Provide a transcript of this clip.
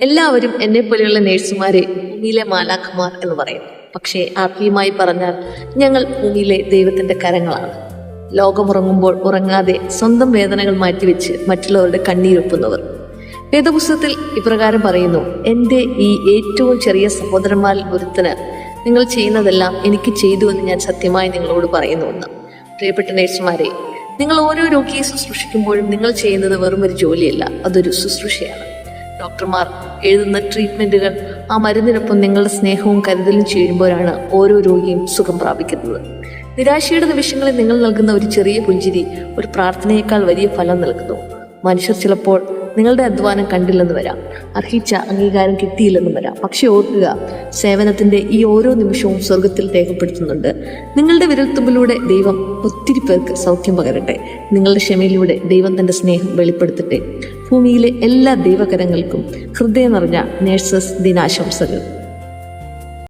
എല്ലാവരും എന്നെ പോലെയുള്ള നേഴ്സുമാരെ ഭൂമിയിലെ മാലാഖമാർ എന്ന് പറയും. പക്ഷേ ആത്മീയമായി പറഞ്ഞാൽ ഞങ്ങൾ ഭൂമിയിലെ ദൈവത്തിന്റെ കരങ്ങളാണ്. ലോകമുറങ്ങുമ്പോൾ ഉറങ്ങാതെ സ്വന്തം വേദനകൾ മാറ്റിവെച്ച് മറ്റുള്ളവരുടെ കണ്ണീരൊപ്പുന്നവർ. വേദപുസ്തകത്തിൽ ഇപ്രകാരം പറയുന്നു: എൻ്റെ ഈ ഏറ്റവും ചെറിയ സഹോദരന്മാരിൽ ഒരുത്തന് നിങ്ങൾ ചെയ്യുന്നതെല്ലാം എനിക്ക് ചെയ്തുവെന്ന് ഞാൻ സത്യമായി നിങ്ങളോട് പറയുന്നുവെന്ന്. പ്രിയപ്പെട്ട നേഴ്സുമാരെ, നിങ്ങൾ ഓരോ രോഗിയെ ശുശ്രൂഷിക്കുമ്പോഴും നിങ്ങൾ ചെയ്യുന്നത് വെറും ഒരു ജോലിയല്ല, അതൊരു ശുശ്രൂഷയാണ്. ഡോക്ടർമാർ എഴുതുന്ന ട്രീറ്റ്മെന്റുകൾ, ആ മരുന്നിനൊപ്പം നിങ്ങളുടെ സ്നേഹവും കരുതലും ചേരുമ്പോഴാണ് ഓരോ രോഗിയും സുഖം പ്രാപിക്കുന്നത്. നിരാശയുടെ നിമിഷങ്ങളിൽ നിങ്ങൾ നൽകുന്ന ഒരു ചെറിയ പുഞ്ചിരി ഒരു പ്രാർത്ഥനയേക്കാൾ വലിയ ഫലം നൽകുന്നു. മനുഷ്യർ ചിലപ്പോൾ നിങ്ങളുടെ അധ്വാനം കണ്ടില്ലെന്ന് വരാം, അർഹിച്ച അംഗീകാരം കിട്ടിയില്ലെന്നും വരാം. പക്ഷെ ഓർക്കുക, സേവനത്തിന്റെ ഈ ഓരോ നിമിഷവും സ്വർഗത്തിൽ രേഖപ്പെടുത്തുന്നുണ്ട്. നിങ്ങളുടെ വിരൽത്തുമ്പിലൂടെ ദൈവം ഒത്തിരി പേർക്ക് സൗഖ്യം പകരട്ടെ. നിങ്ങളുടെ ക്ഷമയിലൂടെ ദൈവം തന്റെ സ്നേഹം വെളിപ്പെടുത്തട്ടെ. ഭൂമിയിലെ എല്ലാ ദൈവകരങ്ങൾക്കും ഹൃദയം നിറഞ്ഞ നേഴ്സസ് ദിനാശംസകൾ.